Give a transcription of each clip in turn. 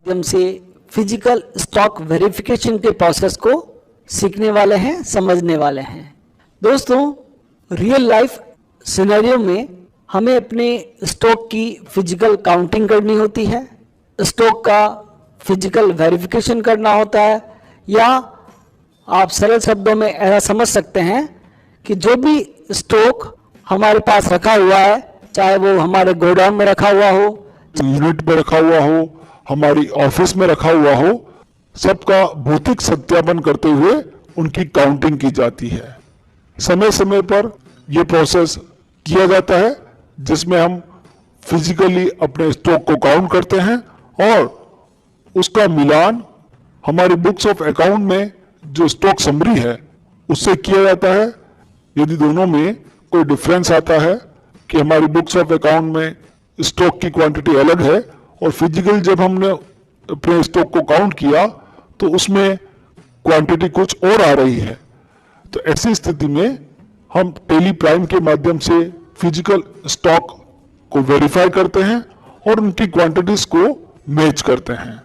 माध्यम से physical stock verification के प्रोसेस को सीखने वाले हैं, समझने वाले हैं। दोस्तों, रियल लाइफ सिनेरियो में हमें अपने स्टॉक की फिजिकल काउंटिंग करनी होती है, स्टॉक का फिजिकल वेरिफिकेशन करना होता है, या आप सरल शब्दों में ऐसा समझ सकते हैं कि जो भी स्टॉक हमारे पास रखा हुआ है, चाहे वो हमारे गोडाउन में रखा हुआ हो, यूनिट में रखा हुआ हो, हमारी ऑफिस में रखा हुआ हो, सबका भौतिक सत्यापन करते हुए उनकी काउंटिंग की जाती है। समय समय पर यह प्रोसेस किया जाता है जिसमें हम फिजिकली अपने स्टॉक को काउंट करते हैं और उसका मिलान हमारी बुक्स ऑफ अकाउंट में जो स्टॉक समरी है उससे किया जाता है। यदि दोनों में कोई डिफरेंस आता है कि हमारी बुक्स ऑफ अकाउंट में स्टॉक की क्वांटिटी अलग है और फिजिकल जब हमने अपने स्टॉक को काउंट किया तो उसमें क्वांटिटी कुछ और आ रही है, तो ऐसी स्थिति में हम टेली प्राइम के माध्यम से फिजिकल स्टॉक को वेरीफाई करते हैं और उनकी क्वांटिटीज को मैच करते हैं।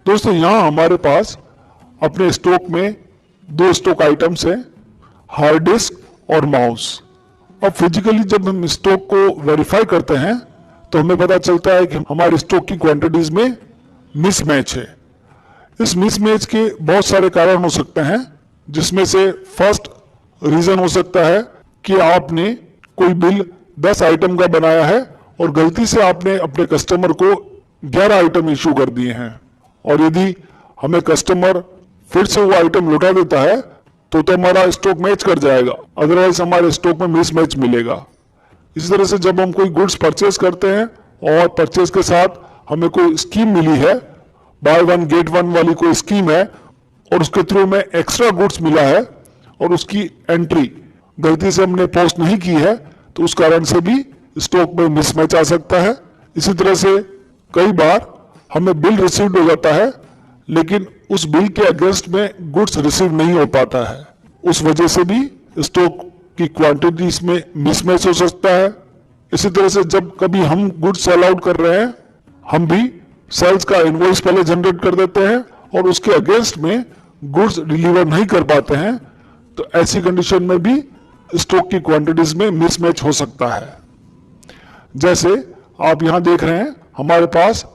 दोस्तों, यहाँ हमारे पास अपने स्टॉक में दो स्टॉक आइटम्स हैं, हार्ड डिस्क और माउस। अब फिजिकली जब हम स्टॉक को वेरीफाई करते हैं तो हमें पता चलता है कि हमारे स्टॉक की क्वांटिटीज में मिसमैच है। इस मिसमैच के बहुत सारे कारण हो सकते हैं, जिसमें से फर्स्ट रीजन हो सकता है कि आपने कोई बिल 10 आइटम का बनाया है और गलती से आपने अपने कस्टमर को 11 आइटम इशू कर दिए हैं, और यदि हमें कस्टमर फिर से वो आइटम लौटा देता है तो हमारा स्टॉक मैच कर जाएगा, अदरवाइज हमारे स्टॉक में मिसमैच मिलेगा। इसी तरह से जब हम कोई गुड्स परचेज करते हैं और परचेज के साथ हमें कोई स्कीम मिली है, बाय वन गेट वन वाली कोई स्कीम है, और उसके थ्रू में एक्स्ट्रा गुड्स मिला है और उसकी एंट्री गलती से हमने पोस्ट नहीं की है, तो उस कारण से भी स्टॉक में मिसमैच आ सकता है। इसी तरह से कई बार हमें बिल रिसीव्ड हो जाता है लेकिन उस बिल के अगेंस्ट में गुड्स रिसीव नहीं हो पाता है, उस वजह से भी स्टॉक की क्वांटिटीज में मिसमैच हो सकता है। इसी तरह से जब कभी हम गुड्स सेल आउट कर रहे हैं, हम भी सेल्स का इनवॉइस पहले जनरेट कर देते हैं और उसके अगेंस्ट में गुड्स डिलीवर नहीं कर पाते हैं, तो ऐसी कंडीशन में भी स्टॉक की क्वांटिटीज में मिसमैच हो सकता है। जैसे आप यहां देख रहे हैं, हमारे पास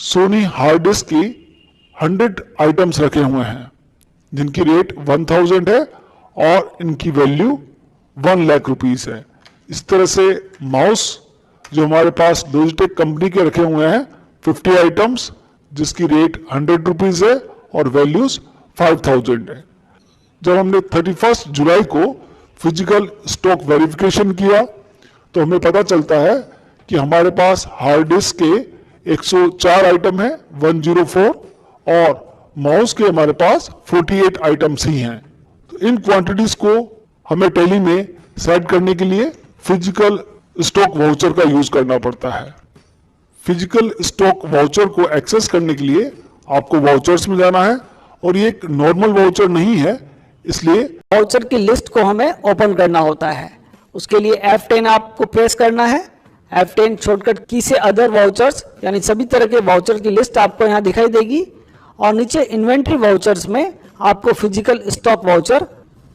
सोनी हार्ड डिस्क की 100 आइटम्स रखे हुए हैं जिनकी रेट 1000 है और इनकी वैल्यू 1 लाख रुपीस है। इस तरह से माउस जो हमारे पास डिजिटेक कंपनी के रखे हुए हैं 50 आइटम्स जिसकी रेट 100 रुपीज है और वैल्यूज 5000 है। जब हमने 31 जुलाई को फिजिकल स्टॉक वेरिफिकेशन किया तो हमें पता चलता है कि हमारे पास हार्ड डिस्क के 104 आइटम है 104 और माउस के हमारे पास 48 आइटम्स ही हैं। तो इन क्वांटिटीज को हमें टैली में सेट करने के लिए फिजिकल स्टॉक वाउचर का यूज करना पड़ता है। फिजिकल स्टॉक वाउचर को एक्सेस करने के लिए आपको वाउचर्स में जाना है और ये एक नॉर्मल वाउचर नहीं है, इसलिए वाउचर की लिस्ट को हमें ओपन करना होता है। उसके लिए F10 आपको प्रेस करना है। F10 शॉर्टकट की से अदर वाउचर्स यानी सभी तरह के वाउचर की लिस्ट आपको यहाँ दिखाई देगी और नीचे इन्वेंट्री वाउचर्स में आपको फिजिकल स्टॉक वाउचर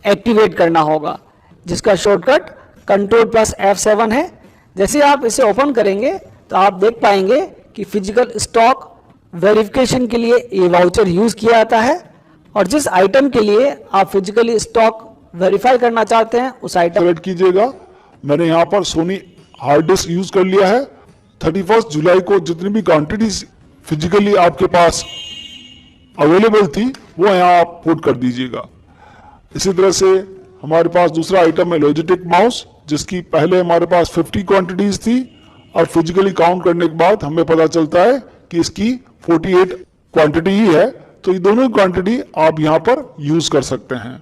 एक्टिवेट करना होगा जिसका शॉर्टकट Ctrl+F7 है। जैसे आप इसे ओपन करेंगे तो आप देख पाएंगे कि फिजिकल स्टॉक वेरिफिकेशन के लिए ये वाउचर यूज किया जाता है और जिस आइटम के लिए आप फिजिकली स्टॉक वेरीफाई करना चाहते हैं उस आइटम सेलेक्ट कीजिएगा। मैंने यहाँ पर सोनी हार्ड डिस्क यूज कर लिया है। 31 जुलाई को जितनी भी क्वांटिटीज फिजिकली आपके पास अवेलेबल थी वो यहाँ आप पुट कर दीजिएगा। इसी तरह से हमारे पास दूसरा आइटम है लॉजिटेक माउस जिसकी पहले हमारे पास 50 क्वांटिटीज थी और फिजिकली काउंट करने के बाद हमें पता चलता है कि इसकी 48 क्वांटिटी ही है, तो ये दोनों क्वांटिटी आप यहाँ पर यूज कर सकते हैं।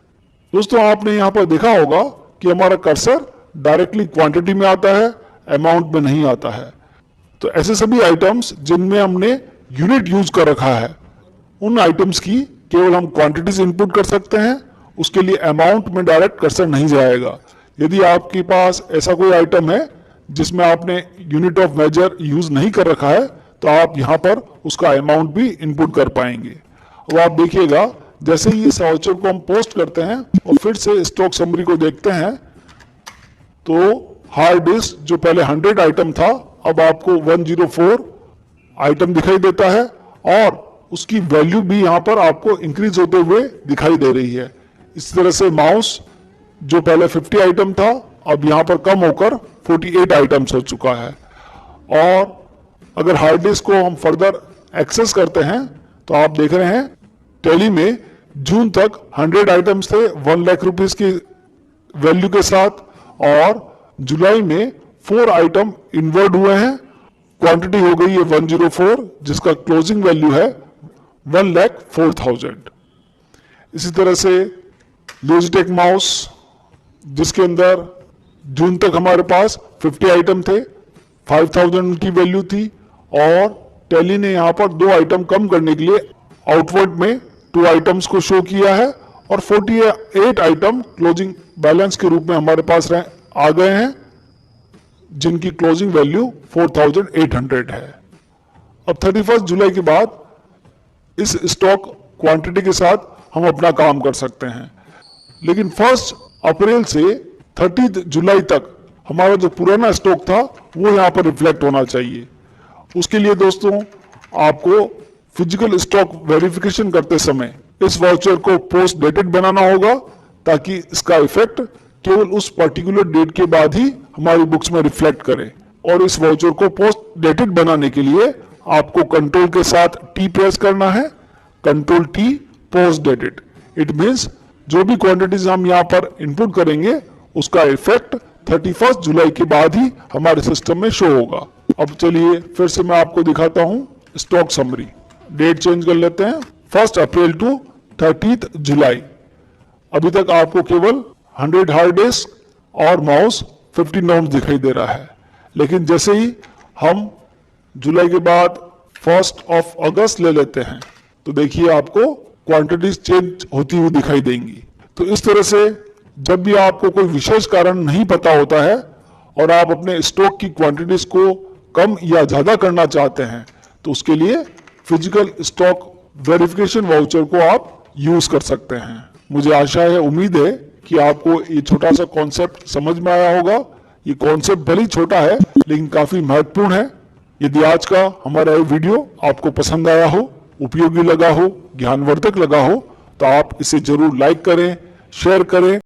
दोस्तों, आपने यहाँ पर देखा होगा कि हमारा कर्सर डायरेक्टली क्वांटिटी में आता है, अमाउंट में नहीं आता है। तो ऐसे सभी आइटम्स जिनमें हमने यूनिट यूज कर रखा है उन आइटम्स की केवल हम क्वांटिटीज इनपुट कर सकते हैं, उसके लिए अमाउंट में डायरेक्ट कर्सर नहीं जाएगा। यदि आपके पास ऐसा कोई आइटम है जिसमें आपने यूनिट ऑफ मेजर यूज नहीं कर रखा है तो आप यहाँ पर उसका अमाउंट भी इनपुट कर पाएंगे। अब आप देखिएगा जैसे ही इस वाउचर को हम पोस्ट करते हैं और फिर से स्टॉक समरी को देखते हैं तो हार्ड डिस्क जो पहले 100 आइटम था अब आपको 104 आइटम दिखाई देता है और उसकी वैल्यू भी यहाँ पर आपको इंक्रीज होते हुए दिखाई दे रही है। इस तरह से माउस जो पहले 50 आइटम था अब यहाँ पर कम होकर 48 आइटम्स हो चुका है। और अगर हार्ड डिस्क को हम फर्दर एक्सेस करते हैं तो आप देख रहे हैं टैली में जून तक 100 आइटम्स थे 1 लाख रुपीस की वैल्यू के साथ और जुलाई में 4 आइटम इन्वर्ट हुए हैं, क्वांटिटी हो गई है 104 जिसका क्लोजिंग वैल्यू है 1,04,000। इसी तरह से लॉजिटेक माउस जिसके अंदर जून तक हमारे पास 50 आइटम थे 5,000 की वैल्यू थी और टैली ने यहाँ पर 2 आइटम कम करने के लिए आउटवर्ड में 2 आइटम्स को शो किया है और 48 आइटम क्लोजिंग बैलेंस के रूप में हमारे पास आ गए हैं जिनकी क्लोजिंग वैल्यू 4,800 है। अब 31 जुलाई के बाद इस स्टॉक क्वांटिटी के साथ हम अपना काम कर सकते हैं, लेकिन 1 अप्रैल से 30 जुलाई तक हमारा जो पुराना स्टॉक था वो यहाँ पर रिफ्लेक्ट होना चाहिए। उसके लिए दोस्तों आपको फिजिकल स्टॉक वेरिफिकेशन करते समय इस वाउचर को पोस्ट डेटेड बनाना होगा ताकि इसका इफेक्ट केवल उस पर्टिकुलर डेट के बाद ही हमारी बुक्स में रिफ्लेक्ट करे। और इस वाउचर को पोस्ट डेटेड बनाने के लिए आपको कंट्रोल के साथ टी प्रेस करना है, control T post dated. It means जो भी क्वांटिटीज हम यहाँ पर इनपुट करेंगे उसका इफेक्ट 31 जुलाई के बाद ही हमारे सिस्टम में शो होगा। अब चलिए फिर से मैं आपको दिखाता हूँ स्टॉक समरी। डेट चेंज कर लेते हैं 1 अप्रैल टू 30 जुलाई। अभी तक आपको केवल 100 हार्ड डिस्क और माउस 50 नोट्स दिखाई दे रहा है, लेकिन जैसे ही हम जुलाई के बाद 1 अगस्त ले लेते हैं तो देखिए आपको क्वांटिटीज चेंज होती हुई दिखाई देंगी। तो इस तरह से जब भी आपको कोई विशेष कारण नहीं पता होता है और आप अपने स्टॉक की क्वांटिटीज को कम या ज्यादा करना चाहते हैं तो उसके लिए फिजिकल स्टॉक वेरिफिकेशन वाउचर को आप यूज कर सकते हैं। मुझे आशा है, उम्मीद है कि आपको ये छोटा सा कॉन्सेप्ट समझ में आया होगा। ये कॉन्सेप्ट भले ही छोटा है लेकिन काफी महत्वपूर्ण है। यदि आज का हमारा ये वीडियो आपको पसंद आया हो, उपयोगी लगा हो, ज्ञानवर्धक लगा हो तो आप इसे जरूर लाइक करें, शेयर करें